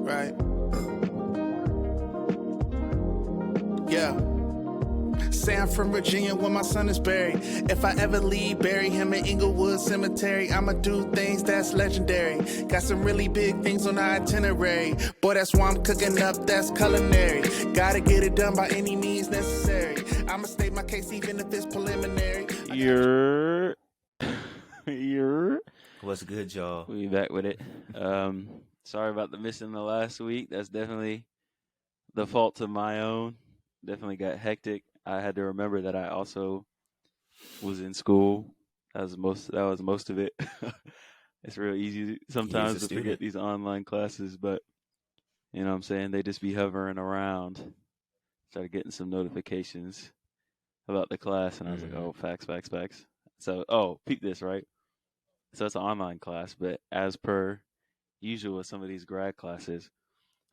Right. Yeah. Say I'm from Virginia where my son is buried. If I ever leave, bury him in Inglewood Cemetery. I'ma do things that's legendary. Got some really big things on the itinerary. Boy, that's why I'm cooking up, that's culinary. Gotta get it done by any means necessary. I'ma state my case even if it's preliminary. You're What's good, y'all? we back with it. Sorry about the missing the last week. That's definitely the fault of my own. Definitely got hectic. I had to remember that I also was in school. That was most of it. It's real easy sometimes to forget these online classes, but you know what I'm saying? They just be hovering around. Started getting some notifications about the class, and I was like, oh, facts. So, peep this, right? So it's an online class, but as per usual with some of these grad classes,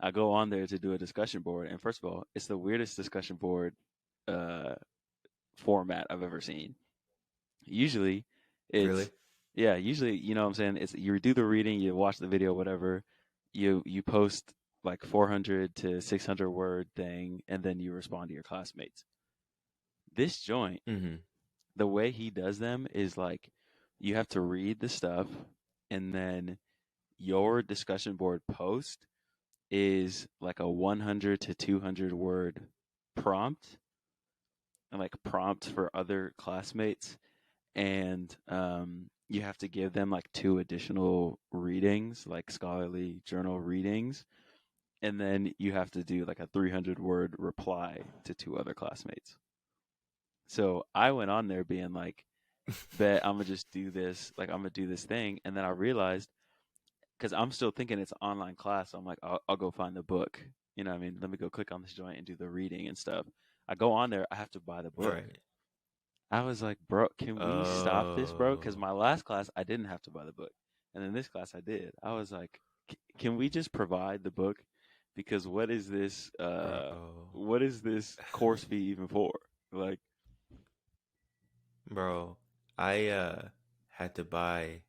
I go on there to do a discussion board, and first of all, it's the weirdest discussion board format I've ever seen. Usually, it's Really? yeah. Usually, you know what I'm saying. It's you do the reading, you watch the video, whatever. You post like 400 to 600 word thing, and then you respond to your classmates. This joint, the way he does them is like you have to read the stuff, and then your discussion board post is like a 100 to 200 word prompt, and like prompts for other classmates, and you have to give them like 2 additional readings, like scholarly journal readings, and then you have to do like a 300 word reply to 2 other classmates. So I went on there being like, bet I'm gonna just do this, like I'm gonna do this thing, and then I realized, because I'm still thinking it's an online class, so I'm like, I'll go find the book. You know what I mean? Let me go click on this joint and do the reading and stuff. I go on there, I have to buy the book. Right. I was like, bro, can we stop this, bro? Because my last class, I didn't have to buy the book. And in this class, I did. I was like, can we just provide the book? Because what is this course fee even for? Like, bro, I had to buy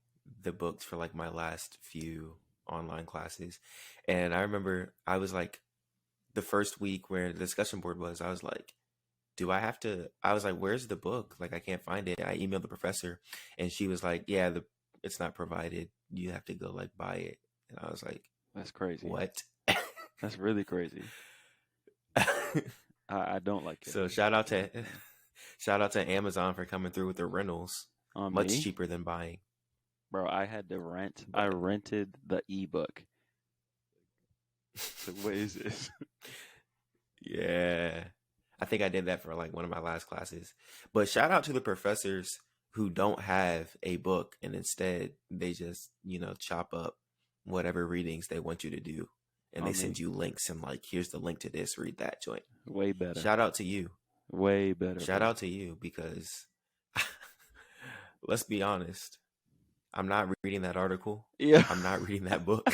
the books for like my last few online classes. And I remember I was like, the first week where the discussion board was, I was like, I was like, where's the book? Like, I can't find it. I emailed the professor, and she was like, yeah, it's not provided. You have to go like buy it. And I was like, that's crazy. What? That's really crazy. I don't like it. So shout out to Amazon for coming through with the rentals. Much cheaper than buying. Bro, I had to rent. I rented the ebook. So what is this? Yeah. I think I did that for like one of my last classes. But shout out to the professors who don't have a book, and instead they just, chop up whatever readings they want you to do. And they send you links and like, here's the link to this, read that joint. Way better. Shout out to you. Way better. Shout out to you, because let's be honest. I'm not reading that article. Yeah. I'm not reading that book.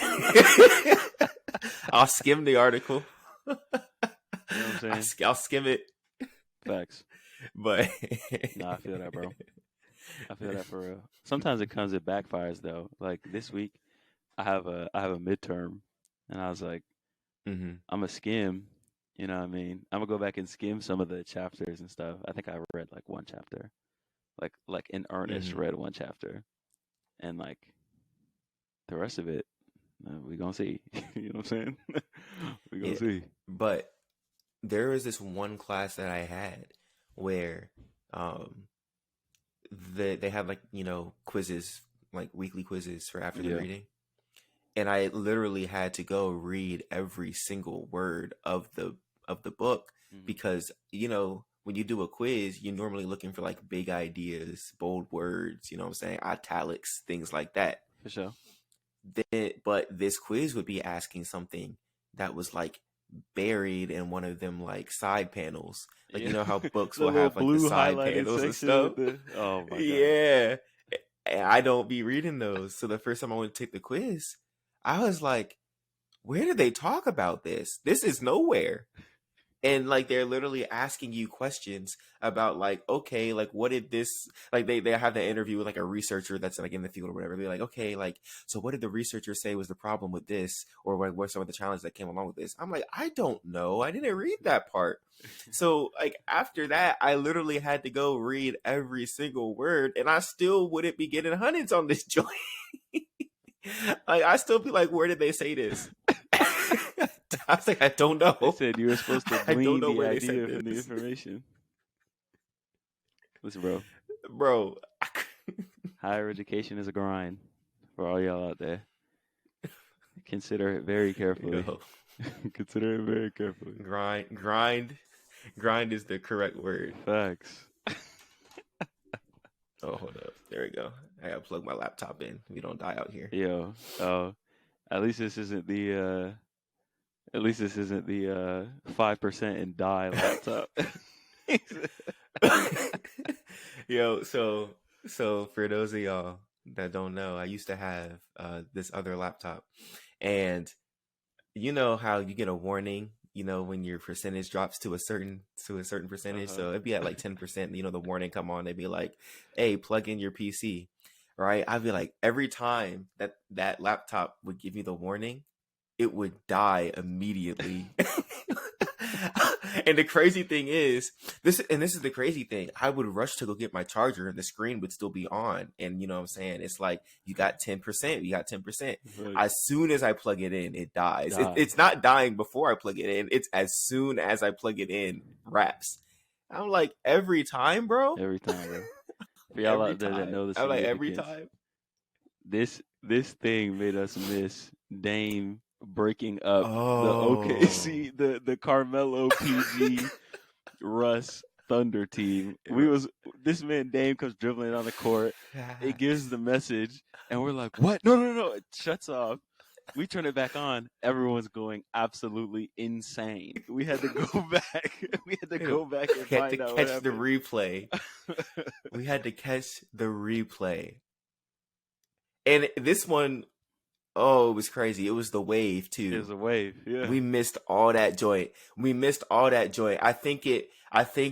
I'll skim the article. You know what I'm saying? I'll skim it. Facts. But no, I feel that, bro. I feel that for real. Sometimes it backfires though. Like this week, I have a midterm, and I was like, I'm gonna skim. You know what I mean? I'm gonna go back and skim some of the chapters and stuff. I think I read like one chapter, like in earnest, read one chapter, and like the rest of it, we gonna see. You know what I'm saying? We gonna see. But there was this one class that I had where they had like, quizzes, like weekly quizzes for after the reading. And I literally had to go read every single word of the book, because, when you do a quiz, you're normally looking for like big ideas, bold words, you know what I'm saying? Italics, things like that. For sure. But this quiz would be asking something that was like buried in one of them like side panels, like you know how books will have like the side panels and stuff. Oh my god. Yeah, and I don't be reading those. So the first time I went to take the quiz, I was like, where did they talk about this? This is nowhere. and like they're literally asking you questions about like, okay, like what did this, like they have that interview with like a researcher that's like in the field or whatever. They're like, okay, like, so what did the researcher say was the problem with this, or what some of the challenges that came along with this? I'm like, I don't know, I didn't read that part. So like after that, I literally had to go read every single word, and I still wouldn't be getting hundreds on this joint. Like I still be like, where did they say this? I was like, I don't know. They said you were supposed to I don't glean know the where they idea said from the this. information. Listen, Bro. higher education is a grind for all y'all out there. Consider it very carefully. Yo, Consider it very carefully. grind is the correct word. Facts. Oh, hold up. There we go. I gotta plug my laptop in. We don't die out here. Yo, at least this isn't the 5% and die laptop. Yo, so for those of y'all that don't know, I used to have this other laptop, and you know how you get a warning, you know, when your percentage drops to a certain percentage. So it'd be at like 10%, you know, the warning come on, they'd be like, hey, plug in your PC. Right? I'd be like, every time that laptop would give me the warning, it would die immediately. And the crazy thing is, this is the crazy thing, I would rush to go get my charger and the screen would still be on. And you know what I'm saying? It's like, you got 10%, you got 10%. Right. As soon as I plug it in, it dies. It's not dying before I plug it in. It's as soon as I plug it in, wraps. I'm like, every time, bro? Every time, bro. For y'all out there that know the I'm like, significance, every time. This thing made us miss Dame breaking up Oh. the OKC, the Carmelo PG Russ Thunder team. This man Dame comes dribbling on the court. It gives the message, and we're like, "What? No!" It shuts off. We turn it back on. Everyone's going absolutely insane. We had to go back. We had to go back and find out what catch the happened. replay. We had to catch the replay. And this one, oh, it was crazy. It was the wave too. It was a wave. Yeah. We missed all that joint. I think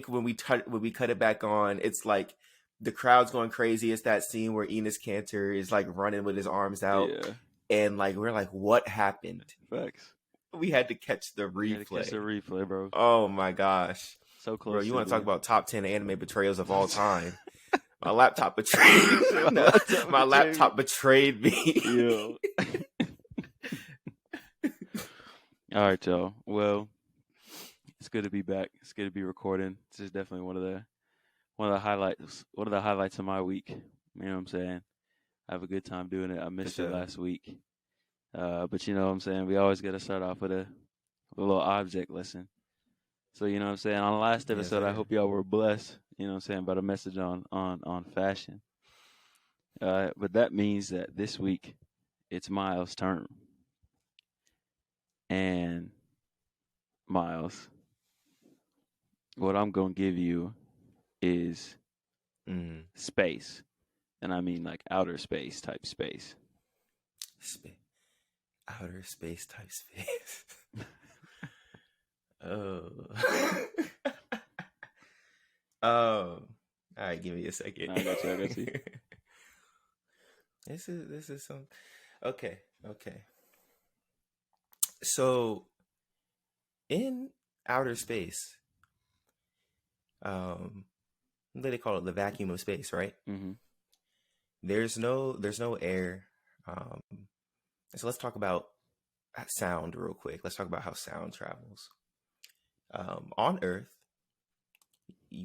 when we cut it back on, it's like the crowd's going crazy. It's that scene where Enes Kanter is like running with his arms out. Yeah. And like we're like, what happened? Facts. We had to catch the replay. You had to catch the replay, bro. Oh my gosh. So close. Bro, you want to talk about top 10 anime betrayals of all time? My laptop betrayed me. My laptop betrayed me. Yo. All right, y'all. Well, it's good to be back. It's good to be recording. This is definitely one of the highlights of my week. You know what I'm saying? I have a good time doing it. I missed it last week. But you know what I'm saying? We always got to start off with a little object lesson. So, you know what I'm saying? On the last episode, I hope y'all were blessed, you know what I'm saying, by the message on fashion. But that means that this week, it's Miles' turn. And Miles, what I'm going to give you is space. And I mean like outer space type space. Outer space type space. Oh. All right, give me a second. I got you. This is some. Okay. So, in outer space, they call it the vacuum of space, right? Mm-hmm. There's no air. So let's talk about sound real quick. Let's talk about how sound travels. On Earth,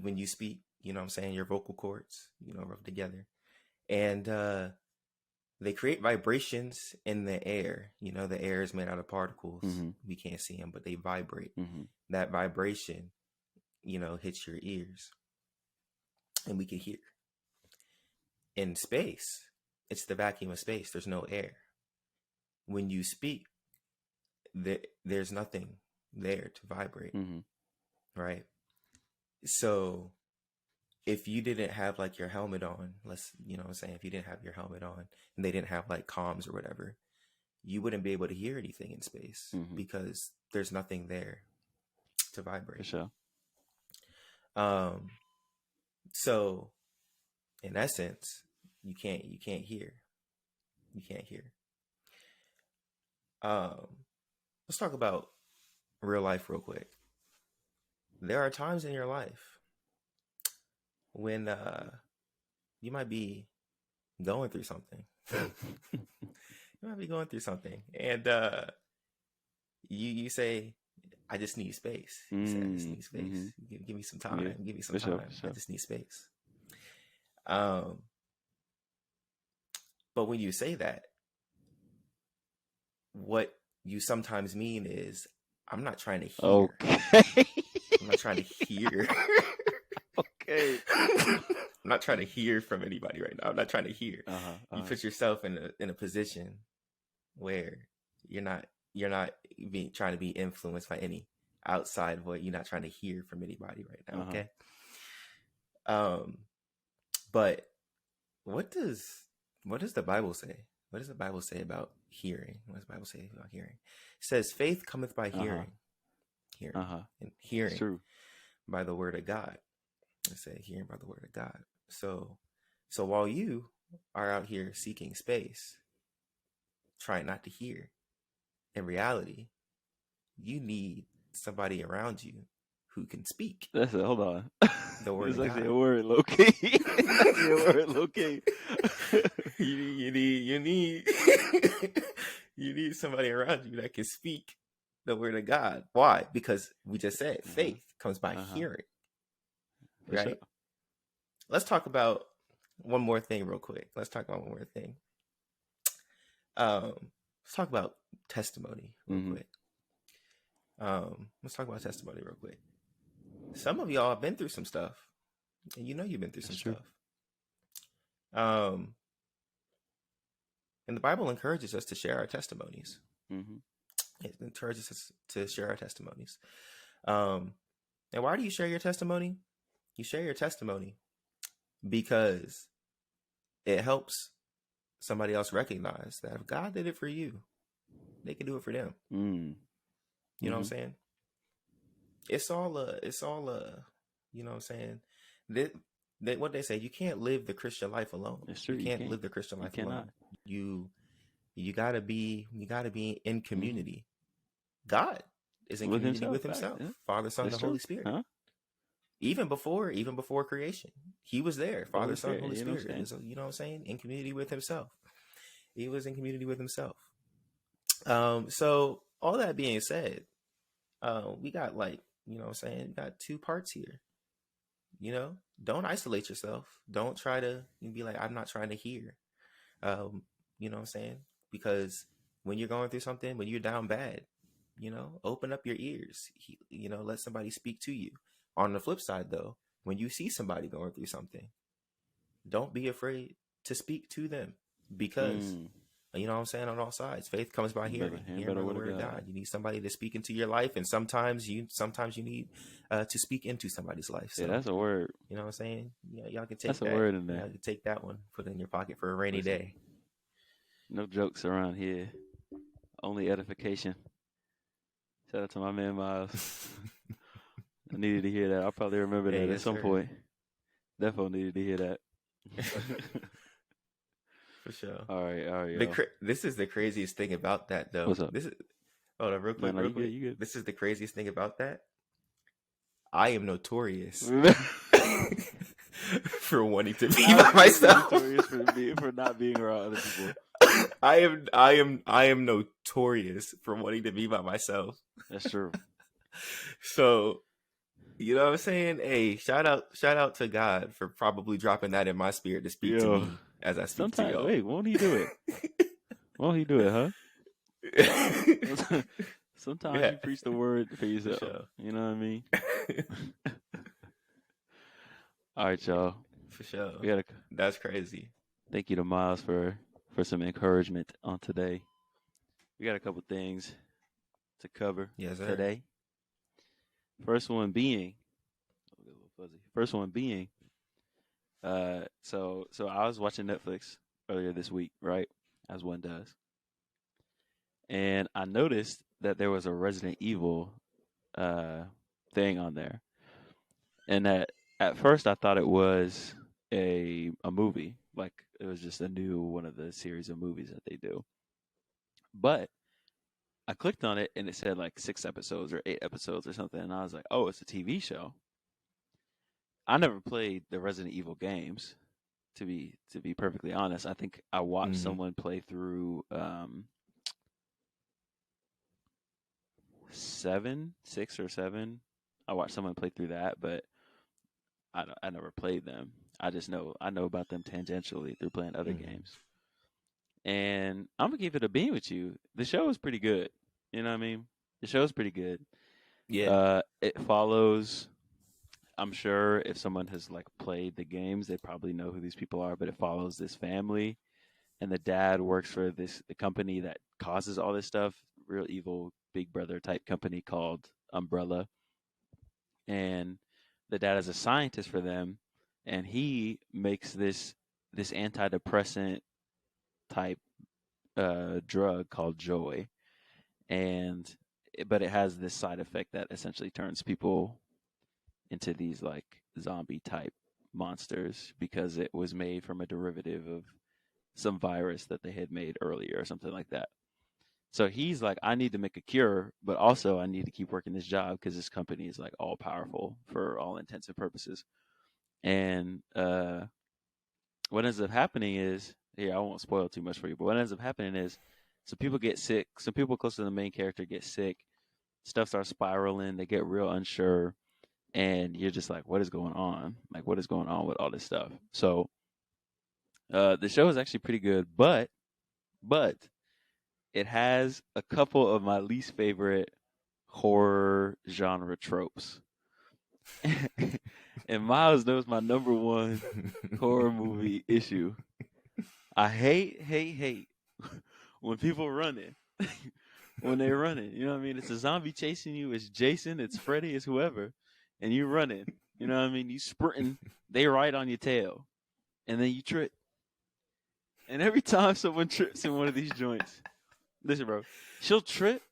when you speak, you know what I'm saying, your vocal cords, you know, rub together. And they create vibrations in the air. You know, the air is made out of particles. Mm-hmm. We can't see them, but they vibrate. Mm-hmm. That vibration, you know, hits your ears. And we can hear. In space, it's the vacuum of space. There's no air. When you speak, there's nothing there to vibrate. Mm-hmm. Right? So if you didn't have like your helmet on, you know what I'm saying, if you didn't have your helmet on and they didn't have like comms or whatever, you wouldn't be able to hear anything in space. Mm-hmm. Because there's nothing there to For vibrate. sure. So in essence, you can't hear. You can't hear. Let's talk about real life real quick. There are times in your life when you might be going through something. You might be going through something, and you say, "I just need space." You say, "I just need space. Give me some time. Yeah, Give me some for sure, time. for sure. I just need space." But when you say that, what you sometimes mean is, I'm not trying to hear. Okay. I'm not trying to hear. Okay. I'm not trying to hear from anybody right now. I'm not trying to hear. You put yourself in a position where you're not trying to be influenced by any outside voice. You're not trying to hear from anybody right now. Okay. But what does the Bible say? What does the Bible say about hearing? What does the Bible say about hearing? It says, faith cometh by hearing. And hearing It's true. by the word of God. I say hearing by the word of God. So while you are out here seeking space, trying not to hear, in reality, you need somebody around you who can speak. That's it. Hold on. The word It's of actually God. a word, low key. It's actually a word, low key. You need somebody around you that can speak the word of God. Why? Because we just said faith comes by hearing. For right? sure. Let's talk about one more thing real quick. Let's talk about testimony real quick. Let's talk about testimony real quick. Some of y'all have been through some stuff, and you know you've been through some stuff. And the Bible encourages us to share our testimonies. It encourages us to share our testimonies. And why do you share your testimony? You share your testimony because it helps somebody else recognize that if God did it for you, they can do it for them. You know what I'm saying? It's all you know what I'm saying? What they say, you can't live the Christian life alone. It's true. You can't live the Christian life alone. You gotta be in community. God is in community with himself. Yeah. Father, Son, and the Holy Spirit. Even before creation, he was there. Father, Son, Holy Spirit. You know what I'm saying? In community with himself. He was in community with himself. So all that being said, we got you know what I'm saying? We got two parts here. You know, don't isolate yourself. Don't try to be like, I'm not trying to hear. You know what I'm saying? Because when you're going through something, when you're down bad, you know, open up your ears. You know, let somebody speak to you. On the flip side, though, when you see somebody going through something, don't be afraid to speak to them because, you know what I'm saying, on all sides, faith comes by hearing by the word of God. You need somebody to speak into your life, and sometimes you need to speak into somebody's life. So, yeah, that's a word. You know what I'm saying? Yeah, y'all can take that's that. A word in there. Y'all can take that one, put it in your pocket for a rainy day. No jokes around here. Only edification. Shout out to my man Miles. I needed to hear that. I'll probably remember that at some point. Definitely needed to hear that. For sure. All right. This is the craziest thing about that, though. What's up? Hold on, real quick. You good. This is the craziest thing about that. I am notorious for wanting to be by myself. Notorious for not being around other people. I am notorious for wanting to be by myself. That's true. So, you know what I'm saying? Hey, shout out to God for probably dropping that in my spirit to speak to me as I speak to y'all. Wait, won't he do it? Won't he do it, huh? Sometimes you preach the word for yourself. For sure. You know what I mean? All right, y'all. For sure. That's crazy. Thank you to Miles for some encouragement on today. We got a couple things to cover today. First one being, so I was watching Netflix earlier this week, right? As one does. And I noticed that there was a Resident Evil thing on there. And at first I thought it was a movie, like it was just a new one of the series of movies that they do. But I clicked on it and it said like 6 episodes or 8 episodes or something, and I was like, oh, it's a TV show. I never played the Resident Evil games, to be perfectly honest. I think I watched Mm-hmm. someone play through 6 or 7. I watched someone play through that, but I never played them. I know about them tangentially through playing other Mm-hmm. games. And I'm gonna give it a bean with you. The show is pretty good. You know what I mean? The show is pretty good. Yeah. It follows. I'm sure if someone has like played the games, they probably know who these people are. But it follows this family, and the dad works for the company that causes all this stuff. Real evil Big Brother type company called Umbrella, and the dad is a scientist for them, and he makes this antidepressant type drug called Joy, and but it has this side effect that essentially turns people into these like zombie type monsters because it was made from a derivative of some virus that they had made earlier or something like that. So he's like, I need to make a cure, but also I need to keep working this job because this company is like all powerful for all intents and purposes. And what ends up happening is, here, I won't spoil too much for you, but what ends up happening is some people get sick, some people close to the main character get sick, stuff starts spiraling, they get real unsure, and you're just like, what is going on? Like, what is going on with all this stuff? So the show is actually pretty good, but it has a couple of my least favorite horror genre tropes. And Miles knows my number one horror movie issue. I hate when people running. When they're running. You know what I mean? It's a zombie chasing you, it's Jason, it's Freddy, it's whoever, and you running. You know what I mean? You sprinting, they right on your tail. And then you trip. And every time someone trips in one of these joints, listen, bro, she'll trip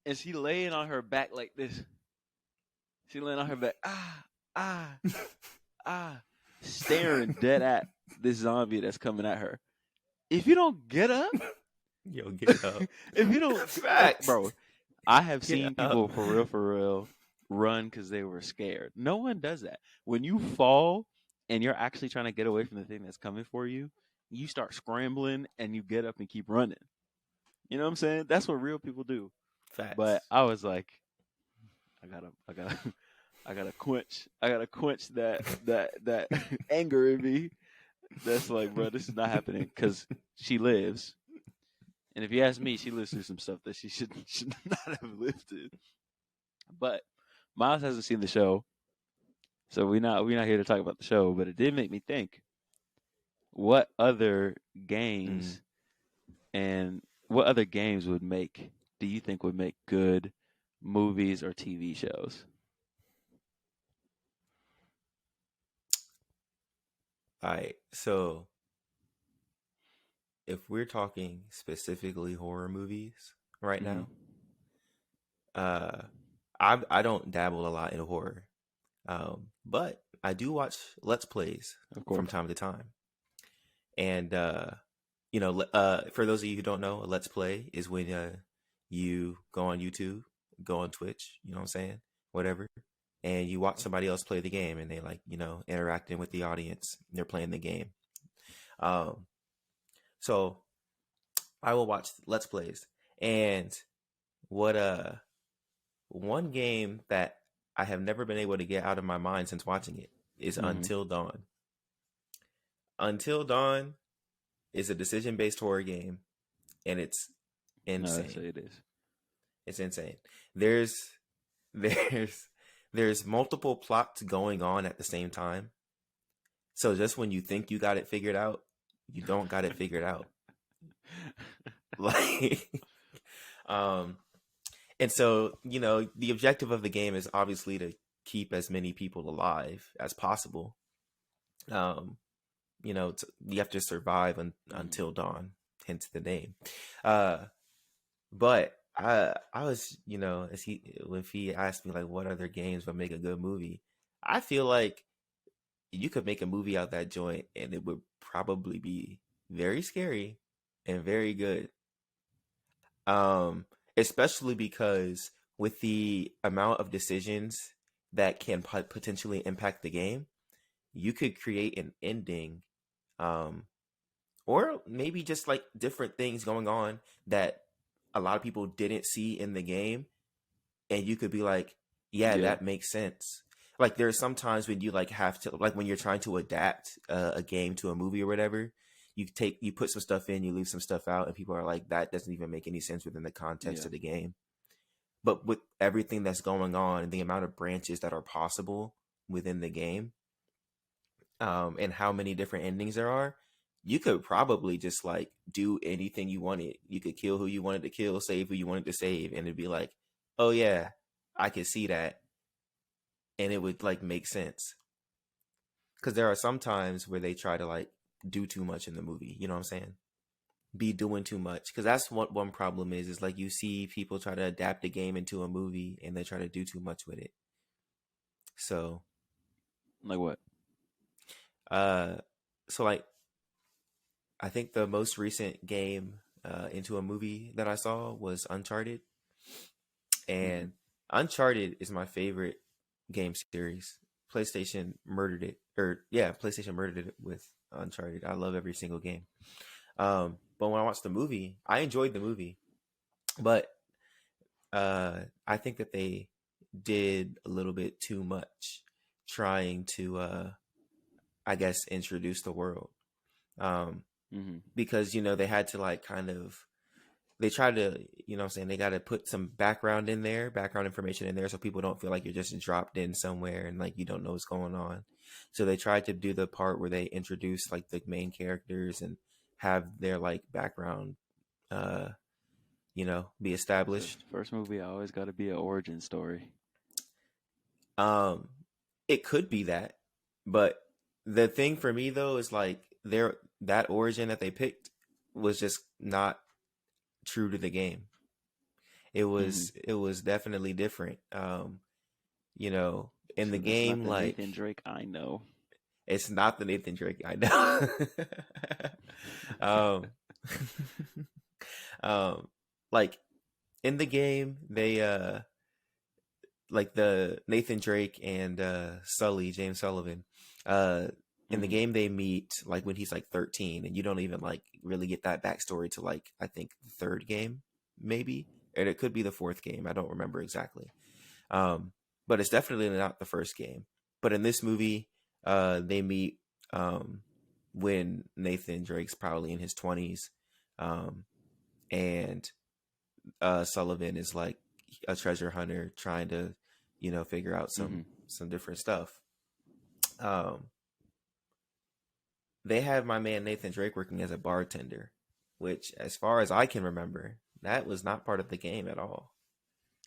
and she laying on her back like this. She laying on her back, ah, ah, staring dead at this zombie that's coming at her. If you don't get up, Yo, get up. if you don't, like, Facts. bro, I have Get seen up. people for real, run because they were scared. No one does that. When you fall and you're actually trying to get away from the thing that's coming for you, you start scrambling and you get up and keep running. You know what I'm saying? That's what real people do. But Facts. I was like, I gotta, I gotta quench that anger in me. That's like, bro, this is not happening because she lives. And if you ask me, she lives through some stuff that she should not have lived through. But Miles hasn't seen the show, so we're not here to talk about the show. But it did make me think: what other Mm. games and what other games do you think would make good movies or TV shows? All right. So if we're talking specifically horror movies right Mm-hmm. now, uh, I don't dabble a lot in horror, but I do watch Let's Plays Of from course. time to time. And for those of you who don't know, a Let's Play is when you go on YouTube, go on Twitch, you know what I'm saying, whatever, and you watch somebody else play the game, and they like interacting with the audience. They're playing the game. Um, so I will watch Let's Plays, and what one game that I have never been able to get out of my mind since watching it is Mm-hmm. Until Dawn. Until Dawn is a decision-based horror game, and it's No, that's what insane. it is. It's insane. There's there's there's multiple plots going on at the same time. So just when you think you got it figured out, you don't got it figured out. Like and so, the objective of the game is obviously to keep as many people alive as possible. You have to survive until dawn, hence the name. But I was, as he when he asked me like what other games would make a good movie, I feel like you could make a movie out that joint and it would probably be very scary and very good. Um, Especially because with the amount of decisions that can potentially impact the game, you could create an ending, um, or maybe just like different things going on that a lot of people didn't see in the game, and you could be like, yeah, Yeah. that makes sense. Like there's sometimes when you like have to, like when you're trying to adapt a game to a movie or whatever, you put some stuff in, you leave some stuff out, and people are like, that doesn't even make any sense within the context Yeah. of the game. But with everything that's going on and the amount of branches that are possible within the game, and how many different endings there are, you could probably just like do anything you wanted. You could kill who you wanted to kill, save who you wanted to save, and it'd be like, oh yeah, I could see that, and it would like make sense. Because there are some times where they try to like do too much in the movie. You know what I'm saying? Be doing too much. Because that's what one problem is like you see people try to adapt a game into a movie and they try to do too much with it. So, Like what? uh, so like I think the most recent game into a movie that I saw was Uncharted, Hmm. and Uncharted is my favorite game series. PlayStation murdered it, or yeah, PlayStation murdered it with Uncharted. I love every single game. But when I watched the movie, I enjoyed the movie, but I think that they did a little bit too much trying to, I guess, introduce the world. Um, Hmm. because they had to like kind of they try to, what I'm saying, they got to put some background in there, background information in there, so people don't feel like you're just dropped in somewhere and like you don't know what's going on. So they tried to do the part where they introduce like the main characters and have their like background, uh be established. First movie always got to be an origin story. um it could be that, but the thing for me though is like that origin that they picked was just not true to the game. it Hmm. was it was definitely different. You know, in the So that's not game, the like Nathan Drake I know. it's not the Nathan Drake I know. um, um, like in the game, they like the Nathan Drake and Sully, James Sullivan, uh in the Hmm. game they meet like when he's like 13, and you don't even like really get that backstory to like I think the third game, maybe, and it could be the fourth game. I don't remember exactly. Um, but it's definitely not the first game. But in this movie, they meet um, when Nathan Drake's probably in his 20s, um, and Sullivan is like a treasure hunter trying to, figure out Hmm. some different stuff. Um, they had my man Nathan Drake working as a bartender, which, as far as I can remember, that was not part of the game at all.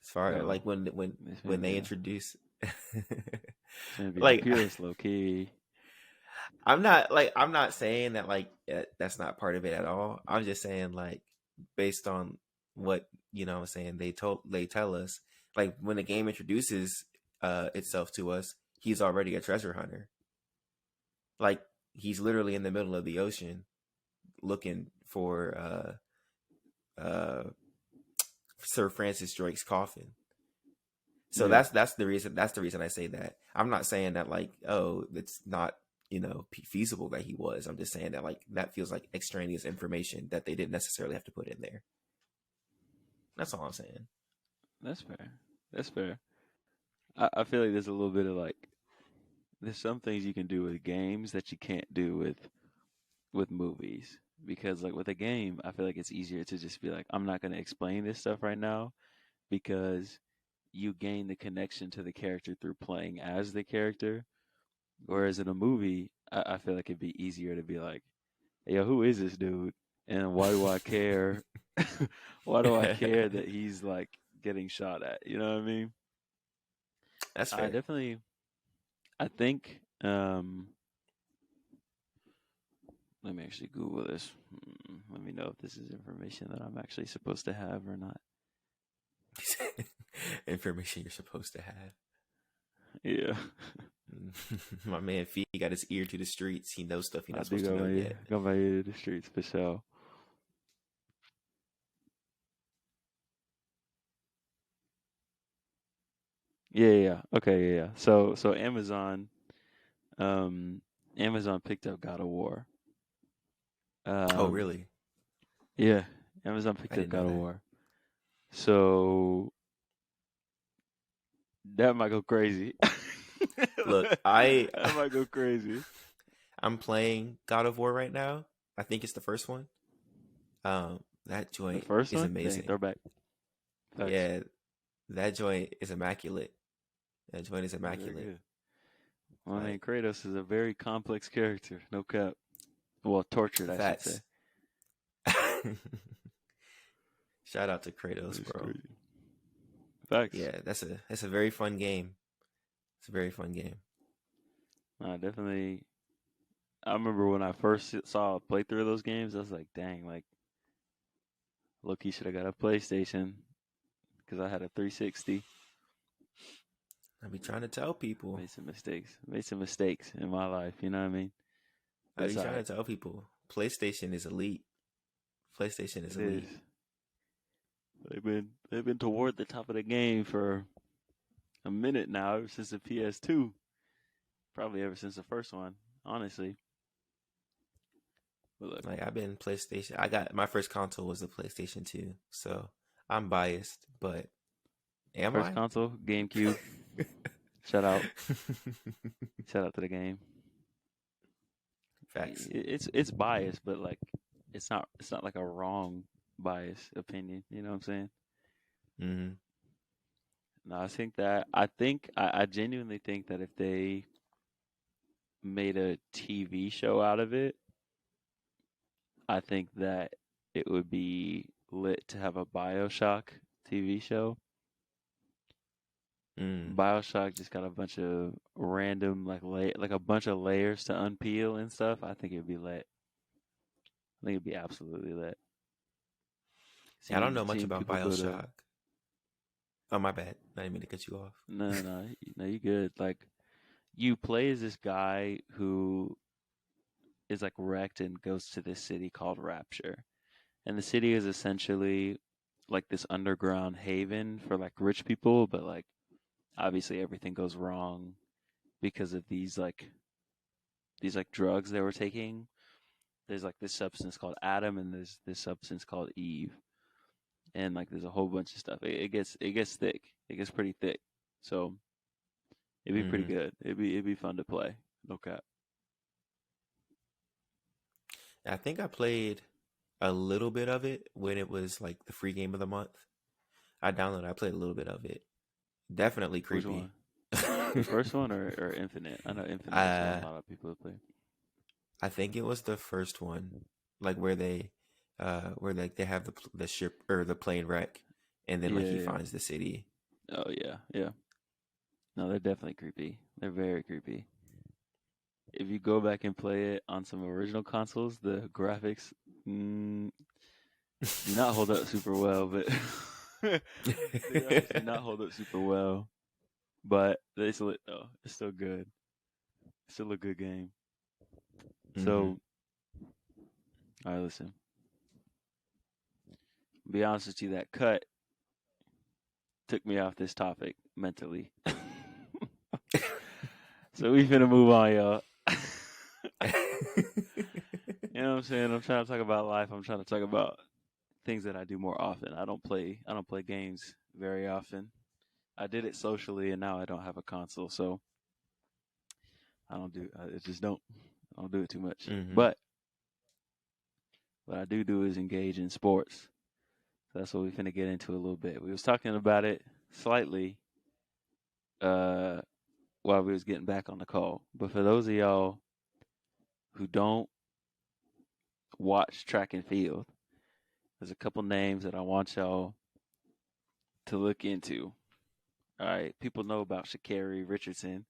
As far as Oh, like when when this may when be they a introduce this may be a like purist, low key. I'm not saying that like that's not part of it at all. I'm just saying like based on what what I'm saying they tell us like when the game introduces itself to us, he's already a treasure hunter. Like he's literally in the middle of the ocean looking for uh Sir Francis Drake's coffin. So Yeah, that's the reason I say that. I'm not saying that like, oh, it's not, feasible that he was. I'm just saying that like that feels like extraneous information that they didn't necessarily have to put in there. That's all I'm saying. that's fair. That's fair. I feel like there's a little bit of like there's some things you can do with games that you can't do with movies because like with a game, I feel like it's easier to just be like, I'm not going to explain this stuff right now because you gain the connection to the character through playing as the character. Whereas in a movie, I feel like it'd be easier to be like, hey, yo, who is this dude? And why do I care? Why do I care that he's like getting shot at? You know what I mean? That's I fair. definitely, I think, let me actually Google this. Let me know if this is information that I'm actually supposed to have or not. Information you're supposed to have. Yeah. My man Fee got his ear to the streets. He knows stuff you're I not do supposed to know yet. go my ear to the streets for sure. Yeah. Okay, yeah. So um Amazon picked up God of War. Oh, Um really? yeah, Amazon I picked up didn't know God of that. War. So that might go crazy. Look, That might go crazy. I'm playing God of War right now. I think it's the first one. That The joint first is one? Dang, amazing. throwback. Facts. Yeah, that joint is immaculate. That joint is It's very immaculate. good. Well, I mean, Like Kratos is a very complex character. No cap. Well, tortured, I should say. facts. Shout out to Kratos, It's bro. crazy. Facts. Yeah, that's a very fun game. It's a very fun game. Definitely. I remember when I first saw a playthrough of those games, I was like, dang, like, Loki should have got a PlayStation because I had a 360. I be trying to tell people. Made some mistakes. Made some mistakes in my life. You know what I mean? I But be it's trying to alright. tell people. PlayStation is elite. PlayStation is It is. elite. They've been toward the top of the game for a minute now, ever since the PS2. Probably ever since the first one, honestly. But look, Like I've been PlayStation. I got my first console was the PlayStation 2, so I'm biased, but am first I? console, GameCube. Shout out, shout out to the game. Facts. It's biased, but like it's not like a wrong bias opinion. You know what I'm saying? Hmm. No, I genuinely think that if they made a TV show out of it, I think that it would be lit to have a BioShock TV show. Mm. BioShock just got a bunch of random like a bunch of layers to unpeel and stuff. I think it'd be lit. I think it'd be absolutely lit. Yeah, I don't know much Seeing about people go to BioShock. Oh, my bad. I didn't mean to cut you off. no, you good. Like you play as this guy who is like wrecked and goes to this city called Rapture. And the city is essentially like this underground haven for like rich people, but like obviously everything goes wrong because of these drugs they were taking. There's like this substance called Adam and there's this substance called Eve. And like there's a whole bunch of stuff. It gets thick. It gets pretty thick. So it'd be pretty Hmm. good. It'd be fun to play. No cap. I think I played a little bit of it when it was like the free game of the month. I played a little bit of it. Definitely Which creepy. one? The first one or Infinite? I know Infinite is one uh, a lot of people play. I think it was the first one, like where like they have the ship or the plane wreck, and then Yeah, like he yeah. finds the city. Oh yeah, yeah. No, they're definitely creepy. They're very creepy. If you go back and play it on some original consoles, the graphics do not hold up super well, but the graphics do not hold up super well. But they still though. It's still good. It's still a good game. Hmm. So, all right, listen. Be honest with you, that cut took me off this topic mentally. So we finna move on, y'all. You know what I'm saying? I'm trying to talk about life. I'm trying to talk about things that I do more often. I don't play games very often. I did it socially and now I don't have a console, so I don't do it too much. Hmm. But what I do is engage in sports. So that's what we finna get into a little bit. We was talking about it slightly uh while we was getting back on the call. But for those of y'all who don't watch track and field, there's a couple names that I want y'all to look into. All right, people know about Sha'Carri Richardson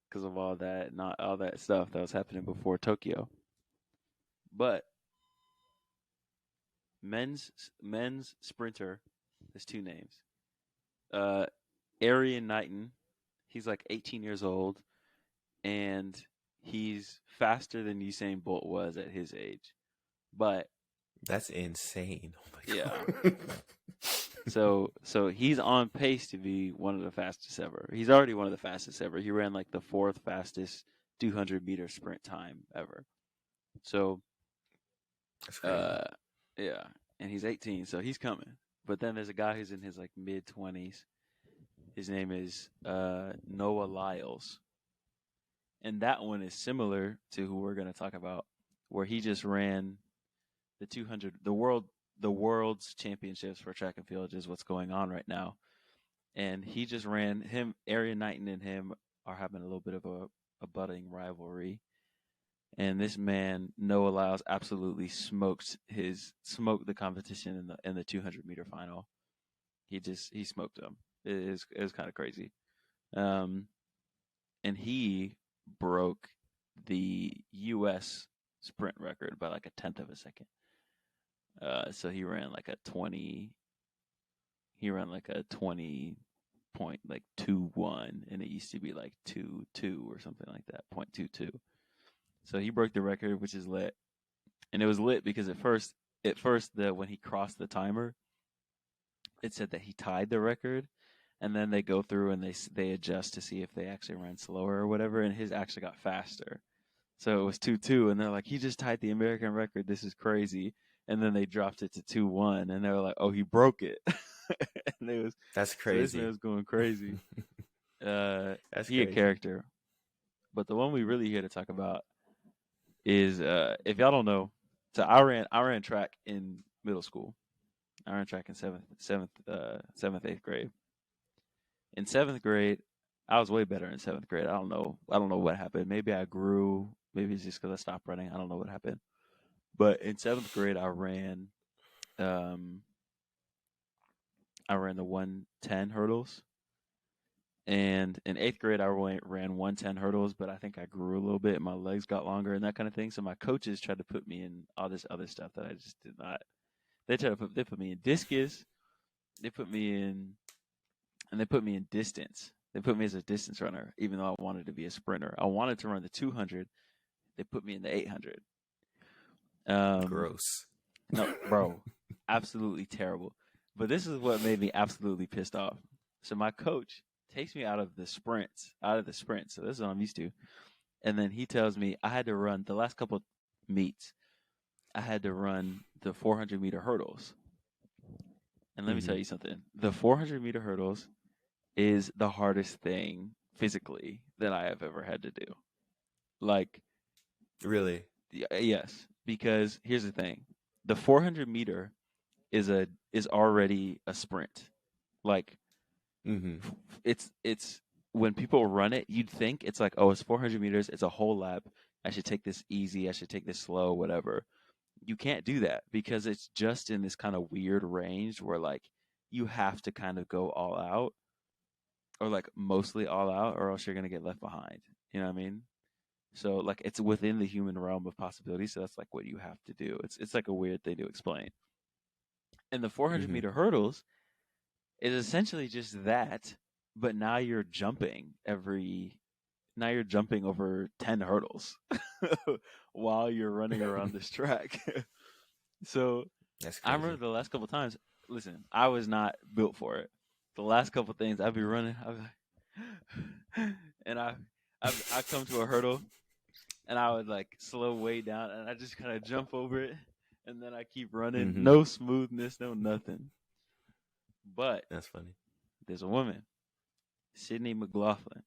because of all that, not all that stuff that was happening before Tokyo. But men's sprinter, there's two names. Uh, Arian Knighton, he's like 18 years old, and he's faster than Usain Bolt was at his age. But That's insane. Oh yeah, my god. so he's on pace to be one of the fastest ever. He's already one of the fastest ever. He ran like the fourth fastest 200-meter sprint time ever. So, That's crazy. yeah, and he's 18, so he's coming. But then there's a guy who's in his like mid 20s. His name is Noah Lyles, and that one is similar to who we're going to talk about, where he just ran the 200, the world's championships for track and field is what's going on right now, and he just ran him. Arian Knighton and him are having a little bit of a budding rivalry, and this man Noah Lyles absolutely smoked the competition in the 200-meter final. He smoked him. It was kind of crazy. Um, and he broke the U.S. sprint record by like a tenth of a second. So he ran like a 20. He ran like a 20 point like 2-1, and it used to be like 2-2 or something like that, 0.22. So he broke the record, which is lit, and it was lit because at first when he crossed the timer, it said that he tied the record, and then they go through and they adjust to see if they actually ran slower or whatever, and his actually got faster. So it was 2-2, and they're like, he just tied the American record. This is crazy. And then they dropped it to 2-1, and they were like, oh, he broke it. And it was That's so this man crazy. was going crazy. That's He a crazy. character, but the one we really here to talk about is if y'all don't know. So I ran track in middle school. I ran track in seventh, eighth grade. In seventh grade, I was way better in seventh grade. I don't know. I don't know what happened. Maybe I grew. Maybe it's just because I stopped running. I don't know what happened. But in seventh grade, um, I ran the 110 hurdles, and in eighth grade, ran 110 hurdles. But I think I grew a little bit. My legs got longer and that kind of thing. So my coaches tried to put me in all this other stuff that I just did not. They put me in discus. They put me in and they put me in distance. They put me as a distance runner, even though I wanted to be a sprinter. I wanted to run the 200. They put me in the 800. Um, Gross. no, bro, absolutely terrible. But this is what made me absolutely pissed off. So my coach takes me out of the sprints. So this is what I'm used to. And then he tells me I had to run the last couple meets. I had to run the 400-meter hurdles. And let me tell Hmm. you something. The 400-meter hurdles is the hardest thing physically that I have ever had to do. Like, Really? yes, because here's the thing: the 400-meter is already a sprint. Like, Hmm. it's when people run it, you'd think it's like, oh, it's 400 meters, it's a whole lap. I should take this easy. I should take this slow, whatever. You can't do that because it's just in this kind of weird range where like you have to kind of go all out or like mostly all out, or else you're gonna get left behind. You know what I mean? So like it's within the human realm of possibility. So that's like what you have to do. It's like a weird thing to explain. And the 400 Hmm. meter hurdles is essentially just that, but now you're jumping every. Now you're jumping over 10 hurdles while you're running around this track. So That's I remember crazy. the last couple times. Listen, I was not built for it. The last couple things I'd be running, I'd be like, and I come to a hurdle, and I would like slow way down, and I just kind of jump over it, and then I keep running. Hmm. No smoothness, no nothing. But That's funny. there's a woman, Sydney McLaughlin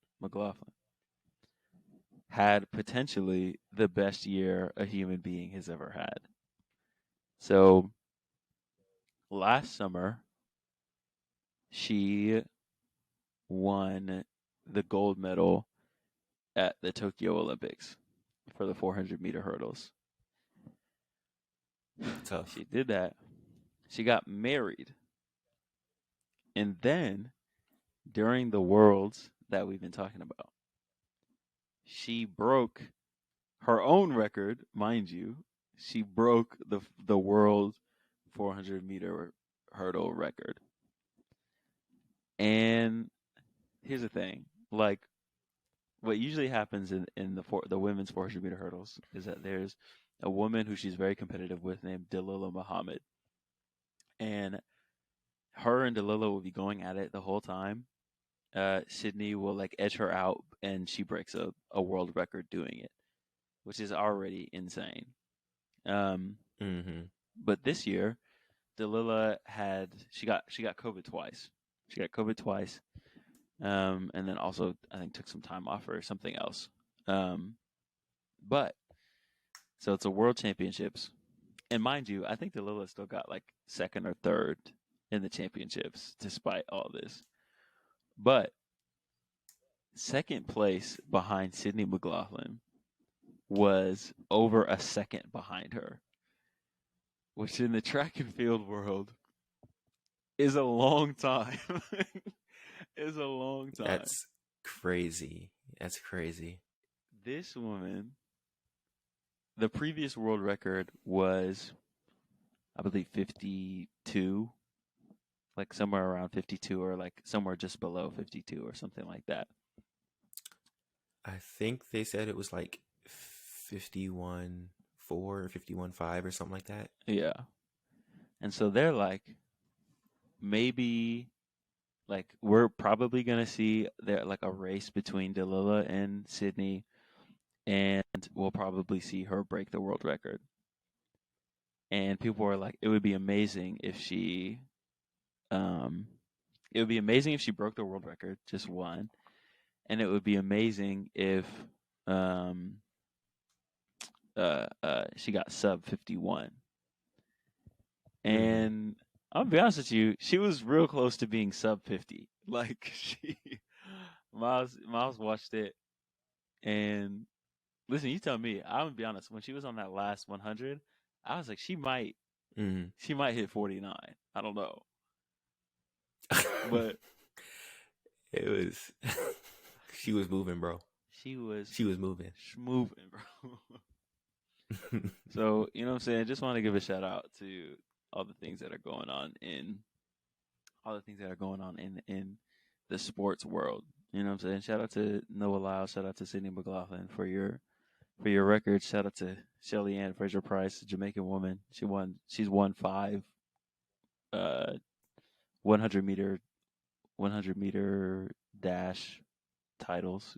had potentially the best year a human being has ever had. So last summer, she won the gold medal at the Tokyo Olympics for the 400-meter hurdles. Tough. She did that. She got married. And then during the worlds that we've been talking about, she broke her own record, mind you. She broke the world 400-meter hurdle record. And here's the thing, like what usually happens in the women's 400-meter hurdles is that there's a woman who she's very competitive with named Dalilah Muhammad, and her and Dalilah will be going at it the whole time. Sydney will like edge her out, and she breaks a world record doing it, which is already insane. Mm-hmm. But this year, Dalilah she got COVID twice. She got COVID twice, and then also I think took some time off or something else. But so it's a World Championships, and mind you, I think Dalilah still got like second or third in the championships despite all this. But second place behind Sydney McLaughlin was over a second behind her, which in the track and field world is a long time. Is a long time. That's crazy. That's crazy. This woman, the previous world record was, I believe, 52, like somewhere around 52 or like somewhere just below 52 or something like that. I think they said it was like 51.4 or 51.5 or something like that. Yeah. And so they're like, maybe, like, we're probably going to see there like a race between Dalilah and Sydney, and we'll probably see her break the world record. And people were like, it would be amazing if she, broke the world record, just one. And it would be amazing if she got sub 51. And I'll be honest with you, she was real close to being sub 50. Like Miles watched it, and listen, you tell me. I'm gonna be honest. When she was on that last 100, I was like, she might hit 49. I don't know, but it was. She was moving, bro. She was moving. Moving, bro. So, you know what I'm saying? Just want to give a shout out to all the things that are going on in the sports world. You know what I'm saying? Shout out to Noah Lyles, shout out to Sydney McLaughlin for your record. Shout out to Shelly Ann Fraser Price, a Jamaican woman. She's won 5 100 meter dash titles.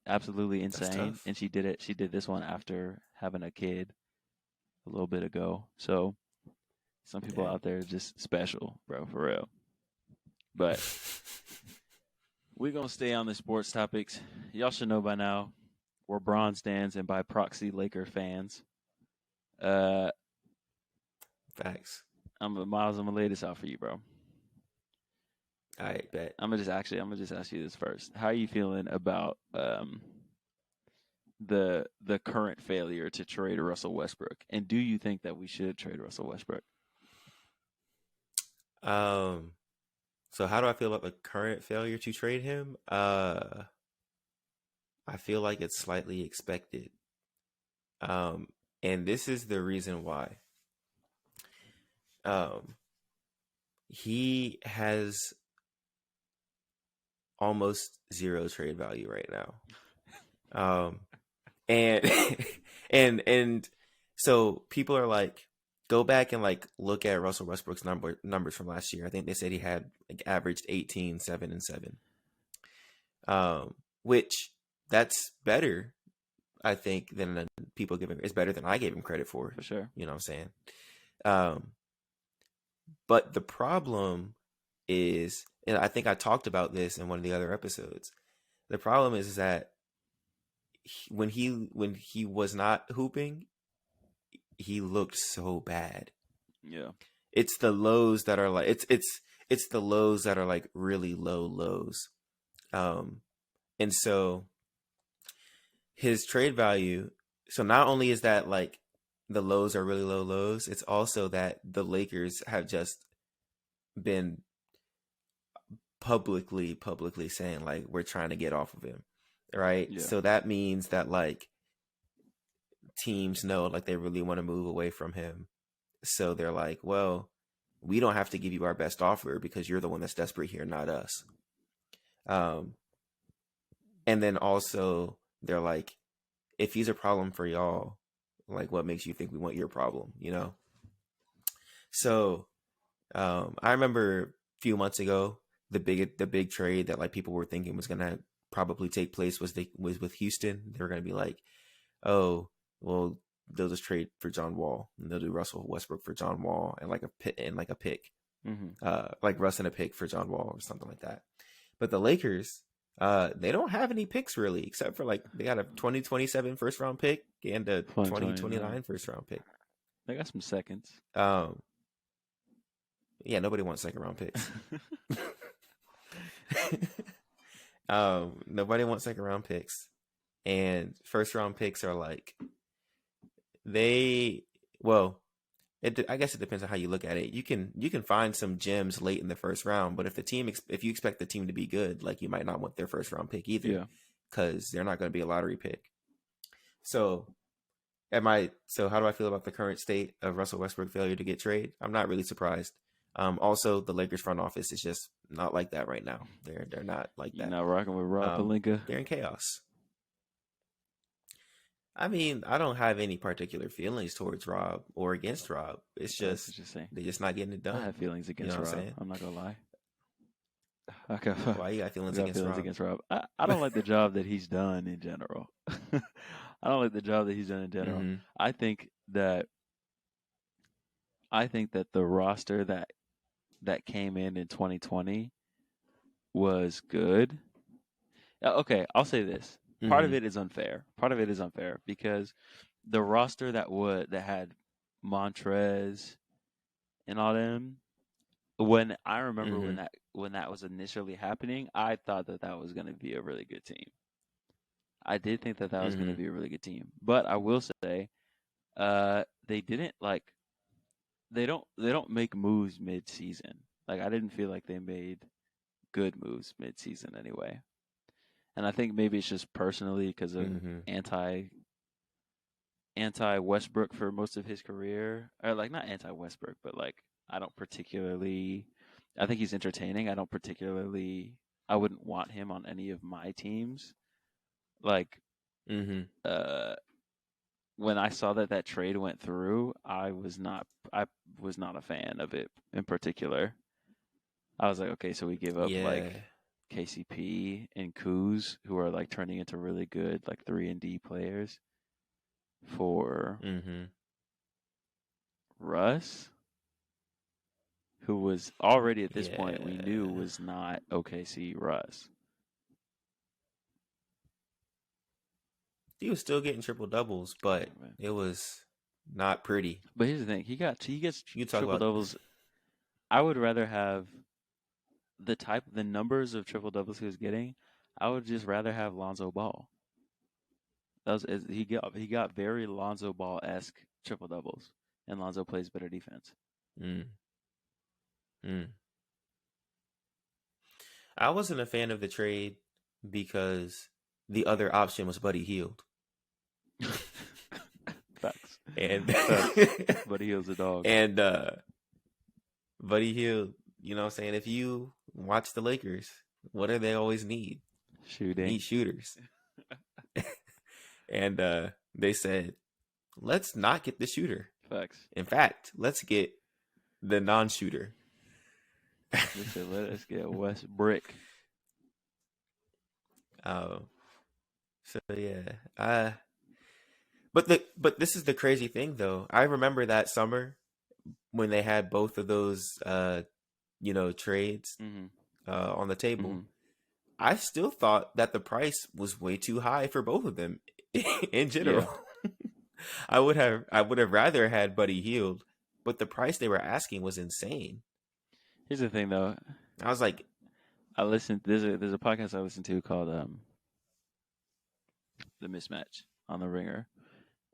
Absolutely insane. And she did this one after having a kid a little bit ago. So some people out there are just special, bro, for real. But we're going to stay on the sports topics. Y'all should know by now, we're Bronze stands and by proxy Laker fans. Facts. Miles, I'm going to lay this out for you, bro. I bet. I'm gonna just ask you this first. How are you feeling about the current failure to trade Russell Westbrook? And do you think that we should trade Russell Westbrook? So how do I feel about the current failure to trade him? I feel like it's slightly expected. And this is the reason why. He has almost zero trade value right now. And so people are like, go back and like look at Russell Westbrook's numbers from last year. I think they said he had like averaged 18, 7, and 7. Which that's better, I think, than people giving. It's better than I gave him credit for. For sure. You know what I'm saying? But the problem is, and I think I talked about this in one of the other episodes. The problem is that when he was not hooping, he looked so bad. Yeah. It's the lows that are like it's the lows that are like really low lows. And so his trade value, so not only is that like the lows are really low lows, it's also that the Lakers have just been publicly saying like we're trying to get off of him, right? Yeah. So that means that like teams know like they really want to move away from him, so they're like, well, we don't have to give you our best offer because you're the one that's desperate here, not us. And then also they're like, if he's a problem for y'all, like what makes you think we want your problem, you know? So I remember a few months ago, the big trade that like people were thinking was gonna probably take place was with Houston. They were gonna be like, oh, well, they'll just trade for John Wall and they'll do Russell Westbrook for John Wall and like a pick, like Russ and a pick for John Wall or something like that. But the Lakers, they don't have any picks really, except for like they got a 2027 first round pick and a 2029 first round pick. They got some seconds. Yeah, nobody wants second round picks. Nobody wants second round picks, and first round picks are like I guess it depends on how you look at it. You can find some gems late in the first round, but if you expect the team to be good, like you might not want their first round pick either, because they're not going to be a lottery pick. So how do I feel about the current state of Russell Westbrook failure to get traded? I'm not really surprised. Also, the Lakers front office is just not like that right now. They're not like that. You're not rocking with Rob Pelinka. They're in chaos. I mean, I don't have any particular feelings towards Rob or against Rob. It's just they're just not getting it done. I have feelings against Rob. I'm not gonna lie. Why you got feelings against Rob? I don't like the job that he's done in general. I don't like the job that he's done in general. Mm-hmm. I think that the roster that came in 2020 was good. Okay, I'll say this. Part of it is unfair. Because the roster that had Montrez and all them, when I remember when that was initially happening, I thought that was going to be a really good team. I did think that was going to be a really good team. But I will say, they didn't they don't make moves mid-season. Like, I didn't feel like they made good moves mid-season anyway. And I think maybe it's just personally because of anti Westbrook for most of his career, or like not anti Westbrook, but like I think he's entertaining. I wouldn't want him on any of my teams. Like, when I saw that trade went through, I was not a fan of it in particular. I was like, okay, so we give up like KCP and Kuz, who are like turning into really good like 3-and-D players, for Russ, who was already at this point we knew was not OKC Russ. He was still getting triple doubles, but it was not pretty. But here's the thing: he gets triple doubles. I would rather have the numbers of triple doubles he was getting. I would just rather have Lonzo Ball. He got very Lonzo Ball-esque triple doubles, and Lonzo plays better defense. I wasn't a fan of the trade because the other option was Buddy Hield. Facts. And Buddy Hield's a dog. And Buddy Hield, you know what I'm saying? If you watch the Lakers, what do they always need? Shooting. Need shooters. And they said, let's not get the shooter. Facts. In fact, let's get the non-shooter. They said, let us get West Brick. So yeah. But this is the crazy thing though. I remember that summer when they had both of those trades on the table. I still thought that the price was way too high for both of them in general. Yeah. I would have rather had Buddy Hield, but the price they were asking was insane. Here's the thing though. I was like, there's a podcast I listened to called The Mismatch on the Ringer.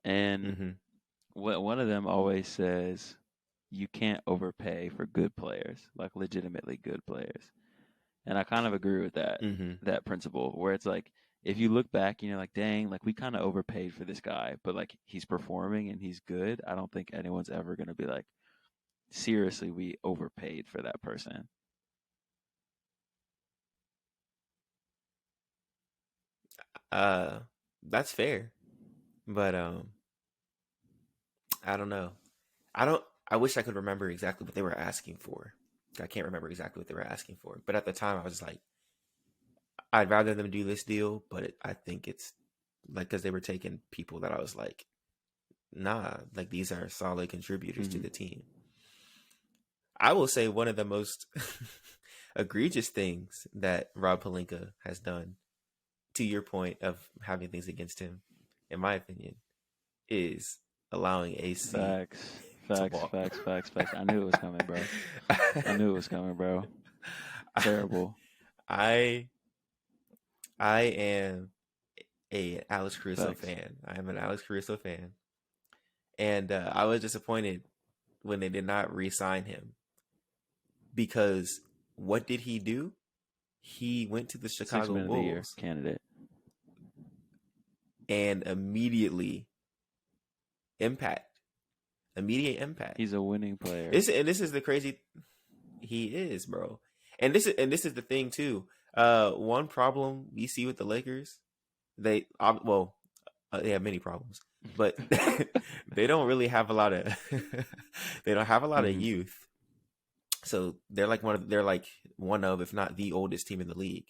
And one of them always says you can't overpay for good players, like legitimately good players. And I kind of agree with that principle, where it's like, if you look back and you're like, dang, like we kind of overpaid for this guy, but like he's performing and he's good. I don't think anyone's ever going to be like, seriously, we overpaid for that person. That's fair, but I don't know. I don't. I wish I could remember exactly what they were asking for. I can't remember exactly what they were asking for, but at the time I was like, I'd rather them do this deal, but I think it's like because they were taking people that I was like, nah, like these are solid contributors to the team. I will say one of the most egregious things that Rob Pelinka has done, to your point of having things against him, in my opinion, is allowing AC to walk. Facts. I knew it was coming, bro. I knew it was coming, bro. Terrible. I am a Alex Caruso Facts. fan. I am an Alex Caruso fan, and I was disappointed when they did not re-sign him because what did he do? He went to the Chicago Six-Man of the Year Bulls candidate. and immediate impact. He's a winning player. This is the crazy. He is, bro. And this is the thing too. One problem we see with the Lakers, they have many problems, but they don't really have a lot of of youth. So they're like one of, if not the oldest team in the league.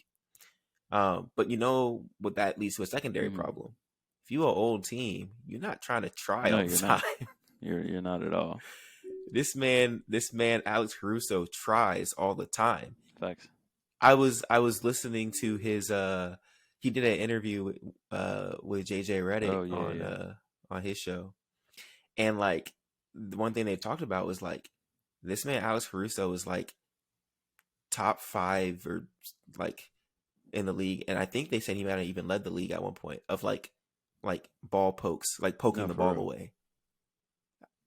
But you know what that leads to a secondary problem. If you're an old team, you're not trying to try all the time. You're not at all. This man, Alex Caruso tries all the time. Facts. I was listening to his he did an interview with JJ Redick on his show. And like the one thing they talked about was like this man Alex Caruso was like top 5 or like in the league, and I think they said he might have even led the league at one point of like ball pokes, like poking the ball away.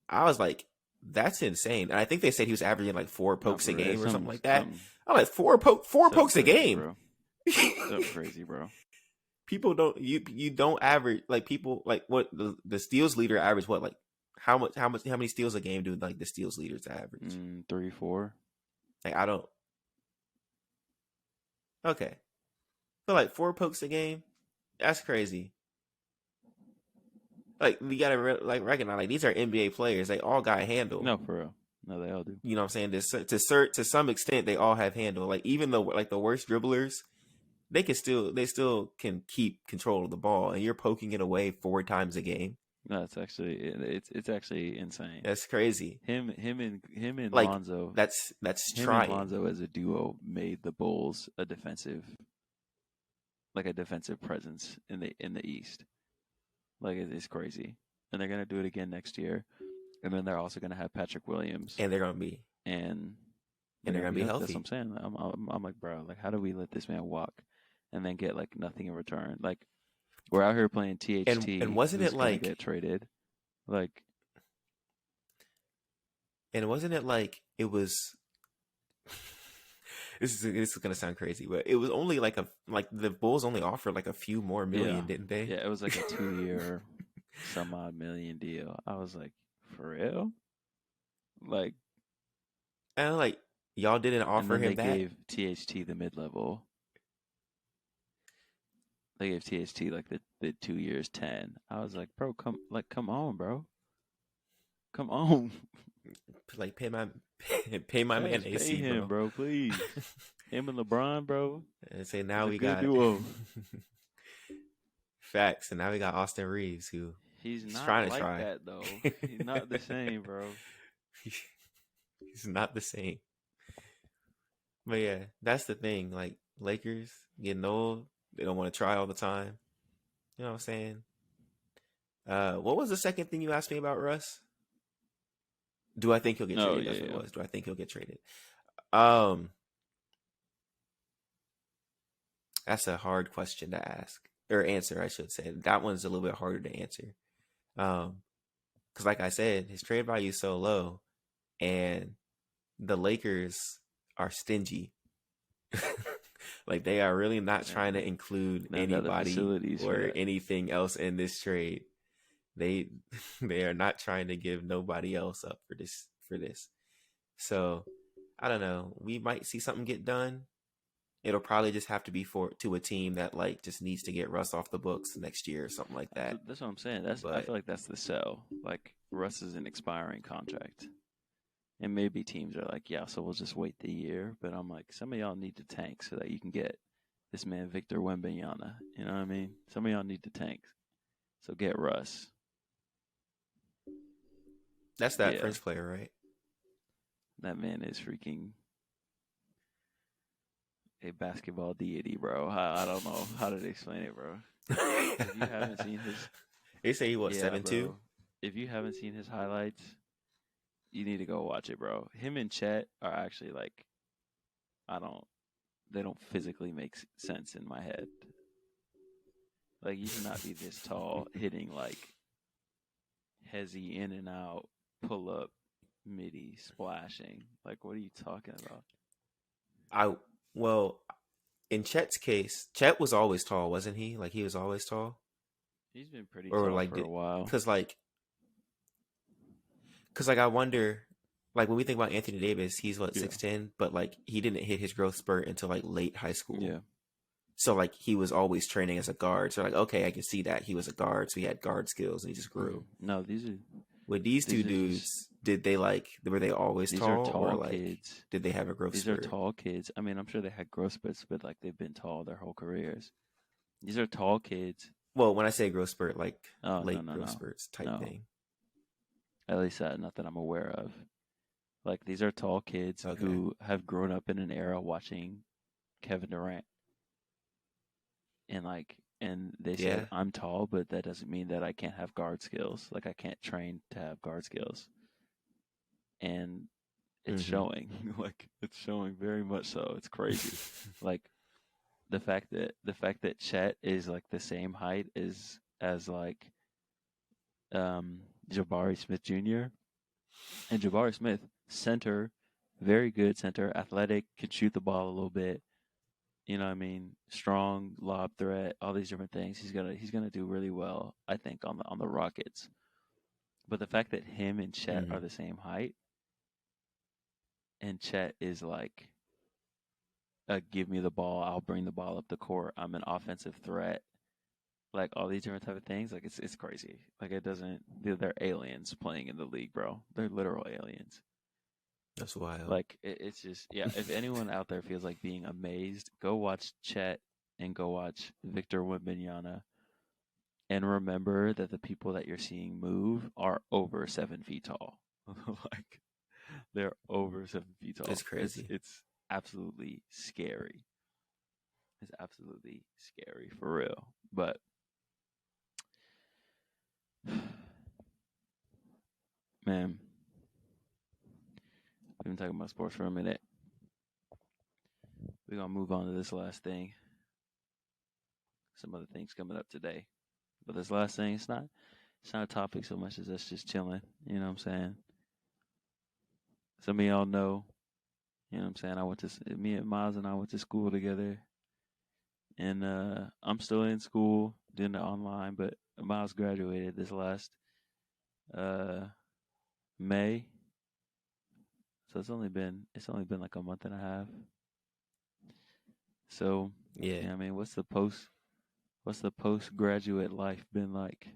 I was like, that's insane. And I think they said he was averaging like 4 pokes a game or something like that. I'm like, 4 pokes a game. Bro. So crazy, bro. People don't you don't average like people like what the steals leader average what like how many steals a game do like the steals leaders average? 3, 4. Like I don't. Okay. So like 4 pokes a game, that's crazy. Like we gotta recognize like these are NBA players. They all got handle. No, for real. No, they all do. You know what I'm saying? To some extent, they all have handle. Like even though like the worst dribblers, they still can keep control of the ball. And you're poking it away 4 times a game. No, it's actually insane. That's crazy. Him and like, Lonzo. That's him trying. And Lonzo as a duo made the Bulls a defensive presence in the East. Like it's crazy, and they're gonna do it again next year, and then they're also gonna have Patrick Williams, and they're gonna be they're gonna be healthy. That's what I'm saying. I'm like, bro, like how do we let this man walk, and then get like nothing in return? Like we're out here playing THT, and wasn't it like get traded, like, and wasn't it like it was. This is gonna sound crazy, but it was only like the Bulls only offered like a few more million, didn't they? Yeah, it was like a 2-year some odd million deal. I was like, for real? Like, and like y'all didn't offer him that. They gave THT the mid-level. They gave THT like the 2 years 10. I was like, bro, come on, bro, come on. Like pay my man AC, him, bro, please. Him and LeBron, bro. And say now we got duo. Facts, and now we got Austin Reeves, who he's not trying like to try that though. He's not the same, bro. He's not the same. But yeah, that's the thing. Like Lakers getting old, they don't want to try all the time. You know what I'm saying? What was the second thing you asked me about Russ? Do I think he'll get traded? That's what it was. Do I think he'll get traded? That's a hard question to ask or answer, I should say. That one's a little bit harder to answer. Because like I said, his trade value is so low, and the Lakers are stingy. Like they are really not trying to include anybody or anything else in this trade. They are not trying to give nobody else up for this. So I don't know. We might see something get done. It'll probably just have to be to a team that like just needs to get Russ off the books next year or something like that. That's what I'm saying. I But feel like that's the sell. Like Russ is an expiring contract. And maybe teams are like, yeah, so we'll just wait the year. But I'm like, some of y'all need to tank so that you can get this man Victor Wembanyama. You know what I mean? Some of y'all need to tank. So get Russ. that's that Yeah, French player, right? that man is freaking a basketball deity, bro. I don't know how to explain it, bro. If you haven't seen his, They say he what, yeah, 7'2"? bro. If you haven't seen his highlights, you need to go watch it, bro. Him and Chet are actually like, I don't, they don't physically make sense in my head. Like you should not be this tall, hitting like hezzy in and out, pull up, midi, splashing. Like, what are you talking about? Well, in Chet's case, Chet was always tall, wasn't he? Like he was always tall, He's been pretty or tall like for a while. because I wonder, like when we think about Anthony Davis, he's what, Yeah. 6'10", but like he didn't hit his growth spurt until like late high school. Yeah. So like he was always training as a guard. So like, okay, I can see that he was a guard, so he had guard skills and he just grew. No, these are With these two are dudes, just, were they always these tall, are tall or like kids. did they have a growth These spurt? are tall kids. I mean, I'm sure they had growth spurts, but like they've been tall their whole careers. These are tall kids. Well, when I say growth spurt, like Oh, late no, growth spurts type no. thing. At least not that I'm aware of. Like these are tall kids Okay. who have grown up in an era watching Kevin Durant. And they said, Yeah. I'm tall, but that doesn't mean that I can't have guard skills. Like I can't train to have guard skills. And it's Mhm. showing. Like it's showing very much so. It's crazy. Like the fact that Chet is like the same height as like Jabari Smith Jr. And Jabari Smith, center, very good center, athletic, can shoot the ball a little bit. You know what I mean? Strong lob threat, all these different things. He's gonna do really well, I think, on the Rockets. But the fact that him and Chet are Mhm. the same height, and Chet is like, give me the ball, I'll bring the ball up the court. I'm an offensive threat. Like all these different type of things, like it's crazy. Like it doesn't. They're aliens playing in the league, bro. They're literal aliens. That's wild. Like it's just, yeah. If anyone out there feels like being amazed, go watch Chet and go watch Victor Wembanyama, and remember that the people that you're seeing move are over 7 feet tall. Like they're over 7 feet tall. That's crazy. It's absolutely scary. It's absolutely scary for real. But man, we've been talking about sports for a minute. We're gonna move on to this last thing. Some other things coming up today, but this last thing, it's not a topic so much as us just chilling. You know what I'm saying? Some of y'all know. You know what I'm saying? Me and Miles and I went to school together, and I'm still in school doing it online, but Miles graduated this last May, so it's only been like a month and a half. So Yeah. I mean, what's the postgraduate life been like?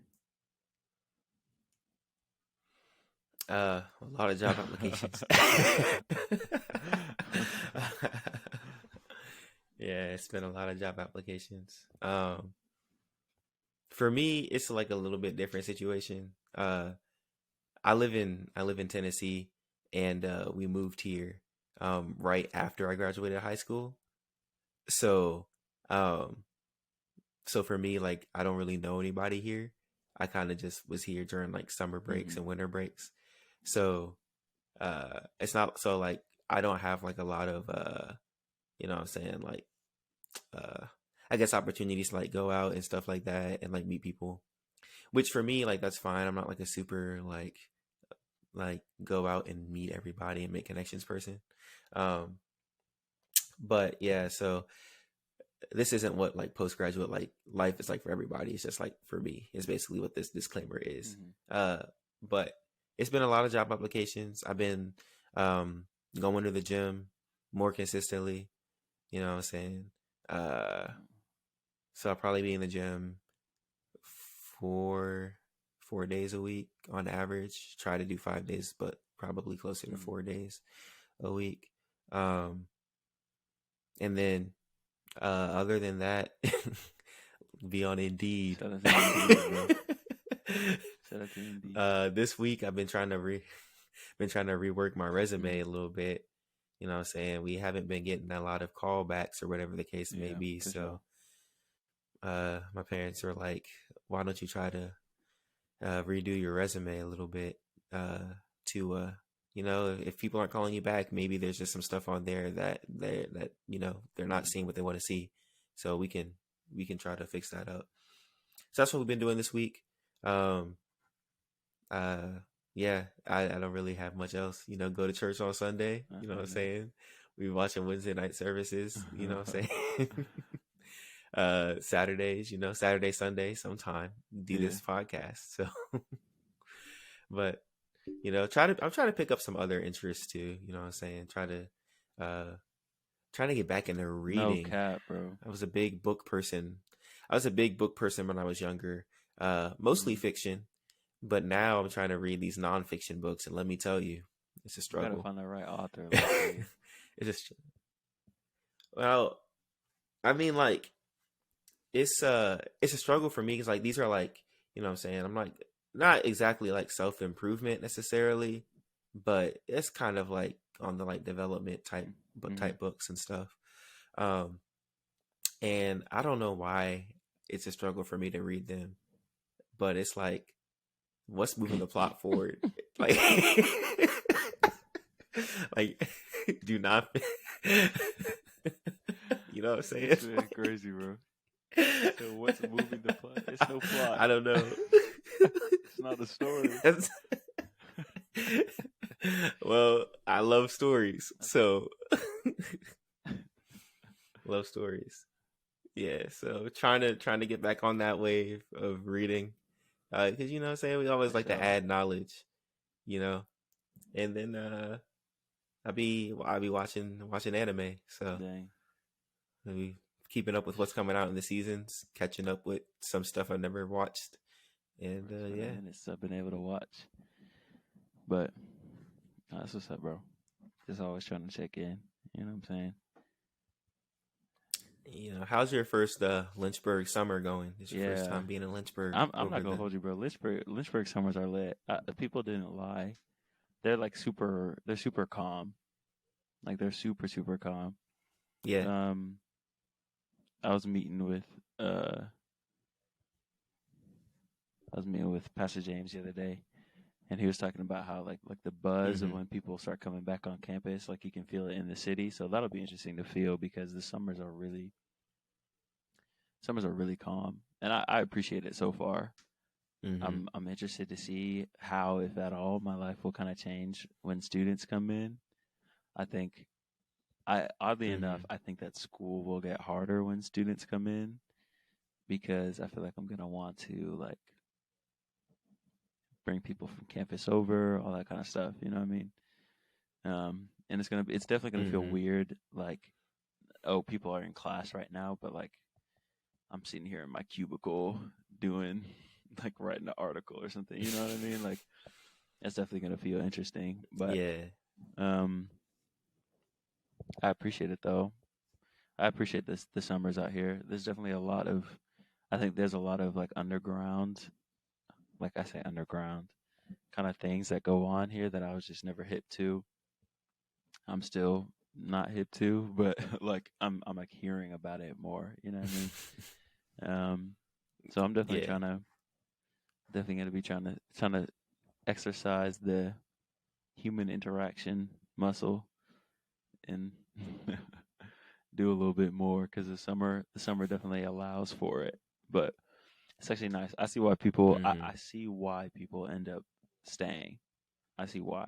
A lot of job applications. Yeah, it's been a lot of job applications. For me, it's like a little bit different situation. I live in Tennessee, and we moved here right after I graduated high school. So, so for me, like I don't really know anybody here. I kind of just was here during like summer breaks and winter breaks. So, it's not so like I don't have like a lot of you know what I'm saying, like I guess opportunities to like go out and stuff like that and like meet people. Which for me, like that's fine. I'm not like a super like go out and meet everybody and make connections person. But yeah, so this isn't what like postgraduate like life is like for everybody. It's just like for me, is basically what this disclaimer is. But it's been a lot of job applications. I've been Going to the gym more consistently. You know what I'm saying? Uh, so I'll probably be in the gym four 4 days a week on average. Try to do 5 days, but probably closer to 4 days a week. And then other than that, be on Indeed. Shout out to Indeed, bro. Shout out to Indeed. This week I've been trying to rework my resume a little bit. You know what I'm saying? We haven't been getting a lot of callbacks or whatever the case may be. So my parents were like, why don't you try to redo your resume a little bit to you know, if people aren't calling you back, maybe there's just some stuff on there that you know, they're not seeing what they want to see. So we can try to fix that up. So that's what we've been doing this week. Yeah, I don't really have much else. You know, go to church on Sunday. You know what I'm saying? We be watching Wednesday night services. You know what I'm saying? Saturdays, you know, Saturday, Sunday, sometime do this podcast. So, but you know, I'm trying to pick up some other interests too. You know what I'm saying? Trying to get back into reading. No cap, bro. I was a big book person. When I was younger. Mostly fiction. But now I'm trying to read these nonfiction books, and let me tell you, it's a struggle. You gotta find the right author. It's just, well, I mean, like, it's a struggle for me because, like, these are like, you know what I'm saying? I'm like, not exactly like self-improvement necessarily, but it's kind of like on the like development type books and stuff. And I don't know why it's a struggle for me to read them, but it's like, what's moving the plot forward? Like, like, do not, you know what I'm saying? It's crazy, bro. So what's moving the plot? It's no plot. I don't know. It's not a story. Well, I love stories, so love stories. Yeah, so trying to get back on that wave of reading. Because you know what I'm saying, we always like to add knowledge, you know. And then I'll be watching anime, so I'll be keeping up with what's coming out in the seasons, catching up with some stuff I've never watched, and yeah, minutes I've been able to watch. But that's what's up, bro. Just always trying to check in. You know what I'm saying? You know, how's your first Lynchburg summer going? It's your first time being in Lynchburg. I'm not gonna hold you, bro. Lynchburg summers are lit. The people didn't lie. They're like they're super calm. Like they're super calm. Yeah. I was meeting with Pastor James the other day, and he was talking about how like the buzz of when people start coming back on campus, like you can feel it in the city. So that'll be interesting to feel because the summers are really calm, and I appreciate it so far. I'm interested to see how, if at all, my life will kind of change when students come in. I think, oddly enough, I think that school will get harder when students come in because I feel like I'm gonna want to like bring people from campus over, all that kind of stuff. You know what I mean? And it's definitely gonna feel weird. Like, oh, people are in class right now, but like I'm sitting here in my cubicle doing like writing an article or something. You know what I mean? Like that's definitely gonna feel interesting. But I appreciate it though. I appreciate the summers out here. There's definitely I think there's a lot of like underground, like I say underground kind of things that go on here that I was just never hip to. I'm still not hip to, but like I'm like hearing about it more, you know what I mean? So I'm definitely gonna be trying to exercise the human interaction muscle and do a little bit more because the summer definitely allows for it. But it's actually nice. I see why people I see why people end up staying. I see why.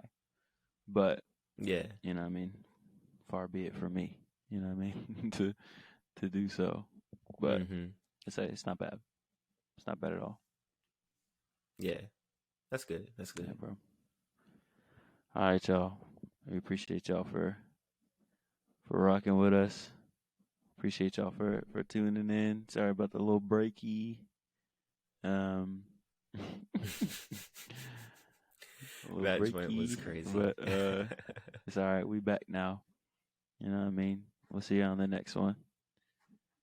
But you know what I mean? Far be it from me, you know what I mean, to do so. But it's not bad. It's not bad at all. Yeah. That's good. That's good. Yeah, bro. All right, y'all. We appreciate y'all for rocking with us. Appreciate y'all for tuning in. Sorry about the little breaky. A little That joint was breaky, crazy. but it's all right. We back now. You know what I mean? We'll see you on the next one.